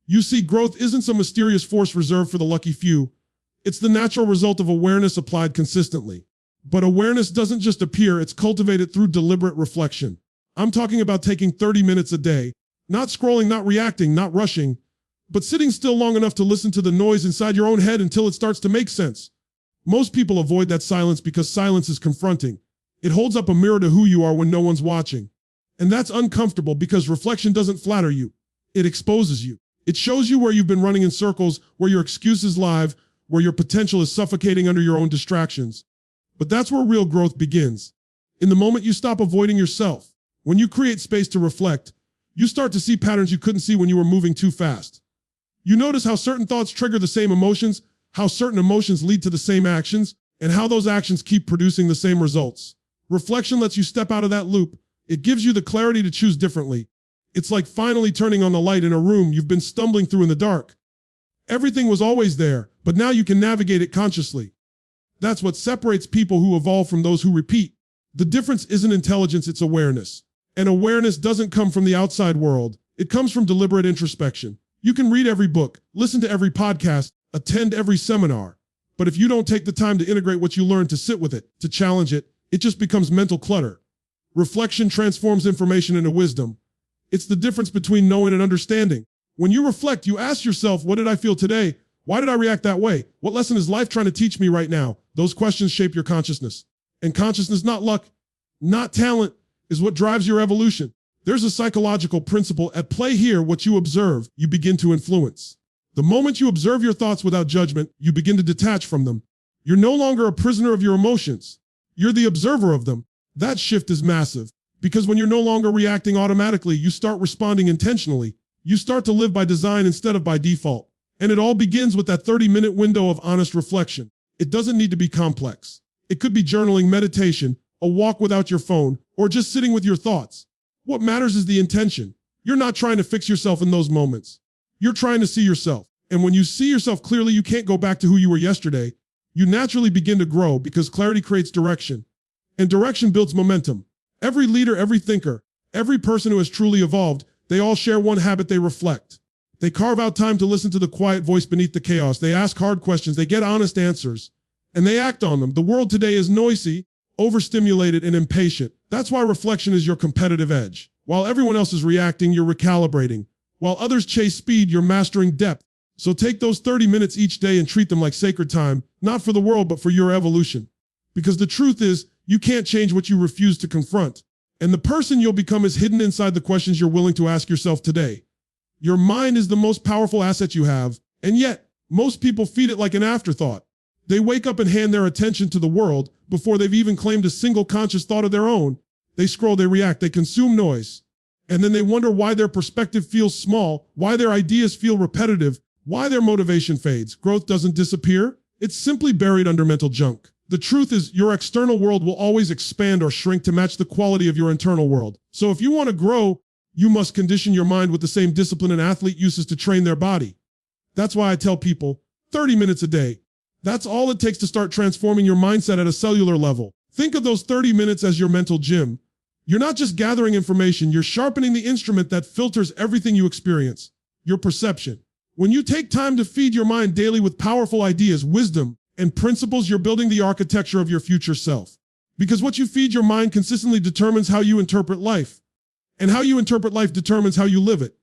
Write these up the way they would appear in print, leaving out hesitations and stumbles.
You see, growth isn't some mysterious force reserved for the lucky few. It's the natural result of awareness applied consistently. But awareness doesn't just appear, it's cultivated through deliberate reflection. I'm talking about taking 30 minutes a day, not scrolling, not reacting, not rushing, but sitting still long enough to listen to the noise inside your own head until it starts to make sense. Most people avoid that silence because silence is confronting. It holds up a mirror to who you are when no one's watching. And that's uncomfortable because reflection doesn't flatter you. It exposes you. It shows you where you've been running in circles, where your excuses lie, where your potential is suffocating under your own distractions. But that's where real growth begins. In the moment you stop avoiding yourself, when you create space to reflect, you start to see patterns you couldn't see when you were moving too fast. You notice how certain thoughts trigger the same emotions, how certain emotions lead to the same actions, and how those actions keep producing the same results. Reflection lets you step out of that loop. It gives you the clarity to choose differently. It's like finally turning on the light in a room you've been stumbling through in the dark. Everything was always there, but now you can navigate it consciously. That's what separates people who evolve from those who repeat. The difference isn't intelligence, it's awareness. And awareness doesn't come from the outside world. It comes from deliberate introspection. You can read every book, listen to every podcast, attend every seminar. But if you don't take the time to integrate what you learn, to sit with it, to challenge it, it just becomes mental clutter. Reflection transforms information into wisdom. It's the difference between knowing and understanding. When you reflect, you ask yourself, what did I feel today? Why did I react that way? What lesson is life trying to teach me right now? Those questions shape your consciousness. And consciousness, not luck, not talent, is what drives your evolution. There's a psychological principle at play here. What you observe, you begin to influence. The moment you observe your thoughts without judgment, you begin to detach from them. You're no longer a prisoner of your emotions. You're the observer of them. That shift is massive, because when you're no longer reacting automatically, you start responding intentionally. You start to live by design instead of by default. And it all begins with that 30-minute window of honest reflection. It doesn't need to be complex. It could be journaling, meditation, a walk without your phone, or just sitting with your thoughts. What matters is the intention. You're not trying to fix yourself in those moments. You're trying to see yourself. And when you see yourself clearly, you can't go back to who you were yesterday. You naturally begin to grow because clarity creates direction. And direction builds momentum. Every leader, every thinker, every person who has truly evolved, they all share one habit: they reflect. They carve out time to listen to the quiet voice beneath the chaos. They ask hard questions, they get honest answers, and they act on them. The world today is noisy, overstimulated, and impatient. That's why reflection is your competitive edge. While everyone else is reacting, you're recalibrating. While others chase speed, you're mastering depth. So take those 30 minutes each day and treat them like sacred time, not for the world, but for your evolution. Because the truth is, you can't change what you refuse to confront. And the person you'll become is hidden inside the questions you're willing to ask yourself today. Your mind is the most powerful asset you have, and yet, most people feed it like an afterthought. They wake up and hand their attention to the world before they've even claimed a single conscious thought of their own. They scroll, they react, they consume noise. And then they wonder why their perspective feels small, why their ideas feel repetitive, why their motivation fades. Growth doesn't disappear. It's simply buried under mental junk. The truth is, your external world will always expand or shrink to match the quality of your internal world. So if you want to grow, you must condition your mind with the same discipline an athlete uses to train their body. That's why I tell people, 30 minutes a day. That's all it takes to start transforming your mindset at a cellular level. Think of those 30 minutes as your mental gym. You're not just gathering information, you're sharpening the instrument that filters everything you experience, your perception. When you take time to feed your mind daily with powerful ideas, wisdom, and principles, you're building the architecture of your future self. Because what you feed your mind consistently determines how you interpret life. And how you interpret life determines how you live it.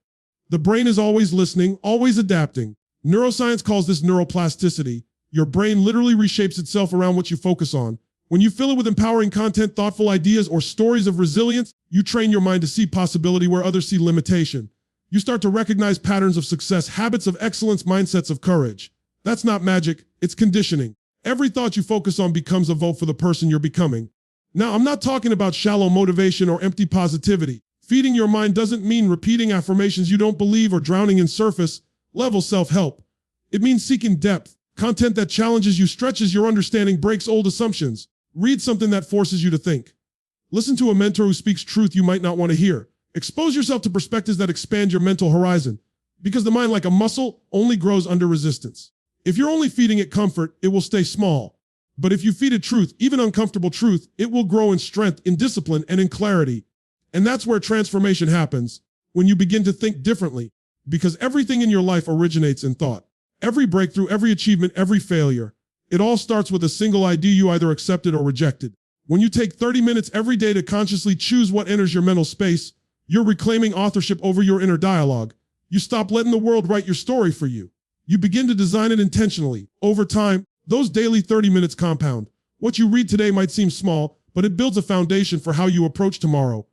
The brain is always listening, always adapting. Neuroscience calls this neuroplasticity. Your brain literally reshapes itself around what you focus on. When you fill it with empowering content, thoughtful ideas, or stories of resilience, you train your mind to see possibility where others see limitation. You start to recognize patterns of success, habits of excellence, mindsets of courage. That's not magic, it's conditioning. Every thought you focus on becomes a vote for the person you're becoming. Now, I'm not talking about shallow motivation or empty positivity. Feeding your mind doesn't mean repeating affirmations you don't believe or drowning in surface-level self-help. It means seeking depth, content that challenges you, stretches your understanding, breaks old assumptions. Read something that forces you to think. Listen to a mentor who speaks truth you might not want to hear. Expose yourself to perspectives that expand your mental horizon. Because the mind, like a muscle, only grows under resistance. If you're only feeding it comfort, it will stay small. But if you feed it truth, even uncomfortable truth, it will grow in strength, in discipline, and in clarity. And that's where transformation happens, when you begin to think differently. Because everything in your life originates in thought. Every breakthrough, every achievement, every failure, it all starts with a single idea you either accepted or rejected. When you take 30 minutes every day to consciously choose what enters your mental space, you're reclaiming authorship over your inner dialogue. You stop letting the world write your story for you. You begin to design it intentionally. Over time, those daily 30 minutes compound. What you read today might seem small, but it builds a foundation for how you approach tomorrow.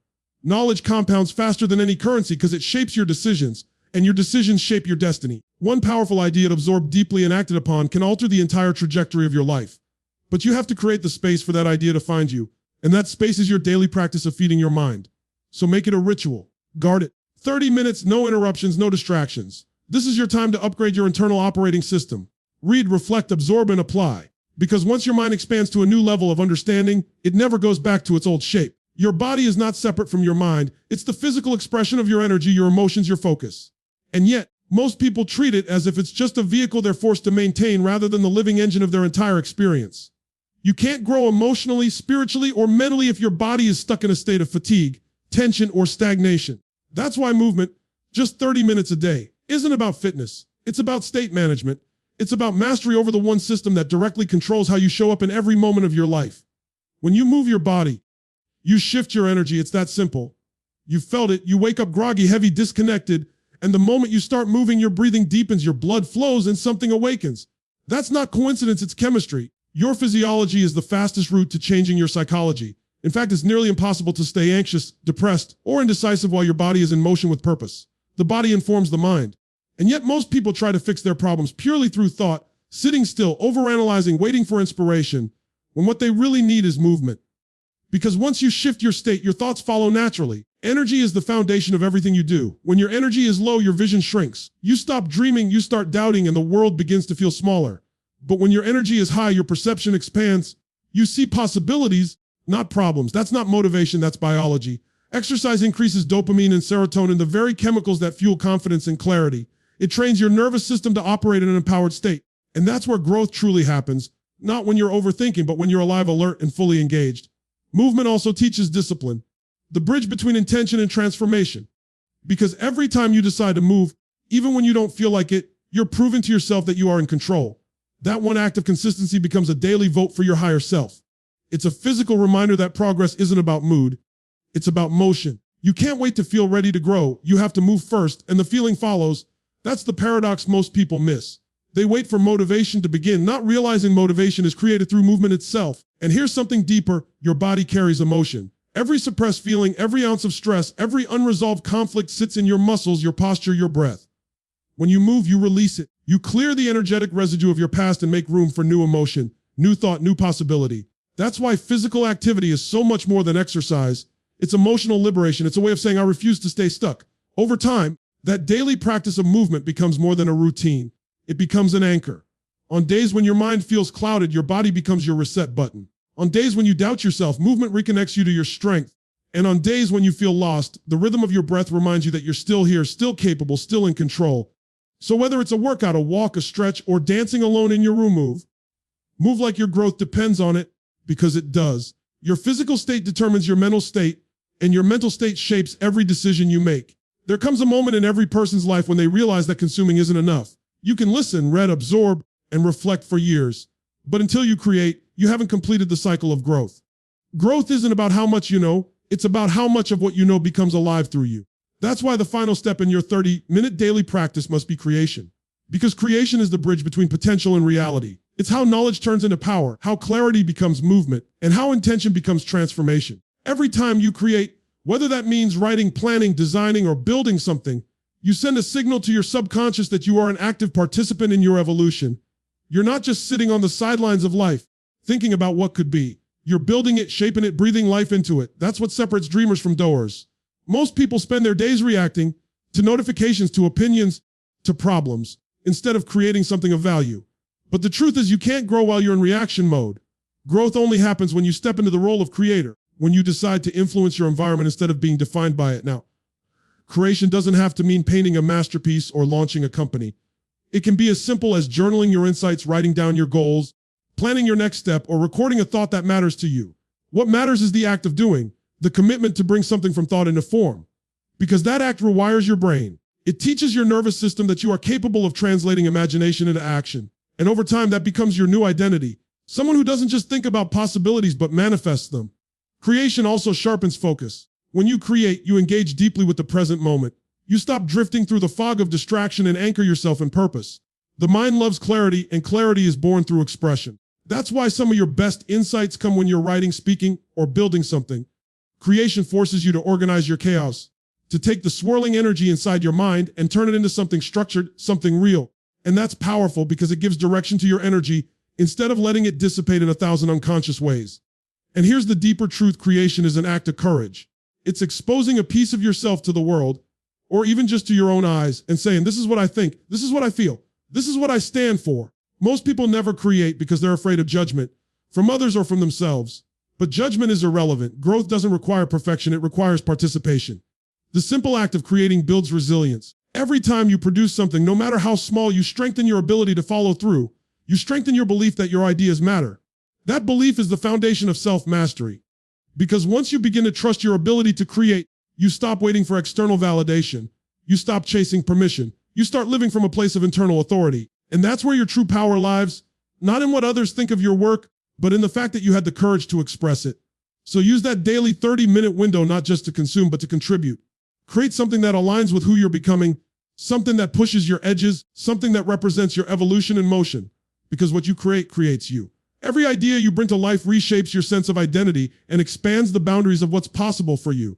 Knowledge compounds faster than any currency because it shapes your decisions, and your decisions shape your destiny. One powerful idea absorbed deeply and acted upon can alter the entire trajectory of your life. But you have to create the space for that idea to find you, and that space is your daily practice of feeding your mind. So make it a ritual. Guard it. 30 minutes, no interruptions, no distractions. This is your time to upgrade your internal operating system. Read, reflect, absorb, and apply. Because once your mind expands to a new level of understanding, it never goes back to its old shape. Your body is not separate from your mind. It's the physical expression of your energy, your emotions, your focus. And yet, most people treat it as if it's just a vehicle they're forced to maintain rather than the living engine of their entire experience. You can't grow emotionally, spiritually, or mentally if your body is stuck in a state of fatigue, tension, or stagnation. That's why movement, just 30 minutes a day, isn't about fitness. It's about state management. It's about mastery over the one system that directly controls how you show up in every moment of your life. When you move your body, you shift your energy. It's that simple. You felt it. You wake up groggy, heavy, disconnected, and the moment you start moving, your breathing deepens, your blood flows, and something awakens. That's not coincidence, it's chemistry. Your physiology is the fastest route to changing your psychology. In fact, it's nearly impossible to stay anxious, depressed, or indecisive while your body is in motion with purpose. The body informs the mind. And yet most people try to fix their problems purely through thought, sitting still, overanalyzing, waiting for inspiration, when what they really need is movement. Because once you shift your state, your thoughts follow naturally. Energy is the foundation of everything you do. When your energy is low, your vision shrinks. You stop dreaming, you start doubting, and the world begins to feel smaller. But when your energy is high, your perception expands. You see possibilities, not problems. That's not motivation, that's biology. Exercise increases dopamine and serotonin, the very chemicals that fuel confidence and clarity. It trains your nervous system to operate in an empowered state. And that's where growth truly happens, not when you're overthinking, but when you're alive, alert, and fully engaged. Movement also teaches discipline, the bridge between intention and transformation. Because every time you decide to move, even when you don't feel like it, you're proving to yourself that you are in control. That one act of consistency becomes a daily vote for your higher self. It's a physical reminder that progress isn't about mood, it's about motion. You can't wait to feel ready to grow. You have to move first, and the feeling follows. That's the paradox most people miss. They wait for motivation to begin, not realizing motivation is created through movement itself. And here's something deeper, your body carries emotion. Every suppressed feeling, every ounce of stress, every unresolved conflict sits in your muscles, your posture, your breath. When you move, you release it. You clear the energetic residue of your past and make room for new emotion, new thought, new possibility. That's why physical activity is so much more than exercise. It's emotional liberation. It's a way of saying, I refuse to stay stuck. Over time, that daily practice of movement becomes more than a routine. It becomes an anchor. On days when your mind feels clouded, your body becomes your reset button. On days when you doubt yourself, movement reconnects you to your strength. And on days when you feel lost, the rhythm of your breath reminds you that you're still here, still capable, still in control. So whether it's a workout, a walk, a stretch, or dancing alone in your room, move like your growth depends on it, because it does. Your physical state determines your mental state, and your mental state shapes every decision you make. There comes a moment in every person's life when they realize that consuming isn't enough. You can listen, read, absorb, and reflect for years. But until you create, you haven't completed the cycle of growth. Growth isn't about how much you know, it's about how much of what you know becomes alive through you. That's why the final step in your 30-minute daily practice must be creation. Because creation is the bridge between potential and reality. It's how knowledge turns into power, how clarity becomes movement, and how intention becomes transformation. Every time you create, whether that means writing, planning, designing, or building something, you send a signal to your subconscious that you are an active participant in your evolution. You're not just sitting on the sidelines of life, thinking about what could be. You're building it, shaping it, breathing life into it. That's what separates dreamers from doers. Most people spend their days reacting to notifications, to opinions, to problems, instead of creating something of value. But the truth is you can't grow while you're in reaction mode. Growth only happens when you step into the role of creator, when you decide to influence your environment instead of being defined by it. Now, creation doesn't have to mean painting a masterpiece or launching a company. It can be as simple as journaling your insights, writing down your goals, planning your next step, or recording a thought that matters to you. What matters is the act of doing, the commitment to bring something from thought into form. Because that act rewires your brain. It teaches your nervous system that you are capable of translating imagination into action. And over time, that becomes your new identity. Someone who doesn't just think about possibilities, but manifests them. Creation also sharpens focus. When you create, you engage deeply with the present moment. You stop drifting through the fog of distraction and anchor yourself in purpose. The mind loves clarity, and clarity is born through expression. That's why some of your best insights come when you're writing, speaking, or building something. Creation forces you to organize your chaos, to take the swirling energy inside your mind and turn it into something structured, something real. And that's powerful because it gives direction to your energy instead of letting it dissipate in 1,000 unconscious ways. And here's the deeper truth: creation is an act of courage. It's exposing a piece of yourself to the world, or even just to your own eyes, and saying, this is what I think, this is what I feel, this is what I stand for. Most people never create because they're afraid of judgment, from others or from themselves. But judgment is irrelevant. Growth doesn't require perfection, it requires participation. The simple act of creating builds resilience. Every time you produce something, no matter how small, you strengthen your ability to follow through. You strengthen your belief that your ideas matter. That belief is the foundation of self-mastery. Because once you begin to trust your ability to create, you stop waiting for external validation. You stop chasing permission. You start living from a place of internal authority. And that's where your true power lies, not in what others think of your work, but in the fact that you had the courage to express it. So use that daily 30-minute window not just to consume, but to contribute. Create something that aligns with who you're becoming, something that pushes your edges, something that represents your evolution in motion. Because what you create creates you. Every idea you bring to life reshapes your sense of identity and expands the boundaries of what's possible for you.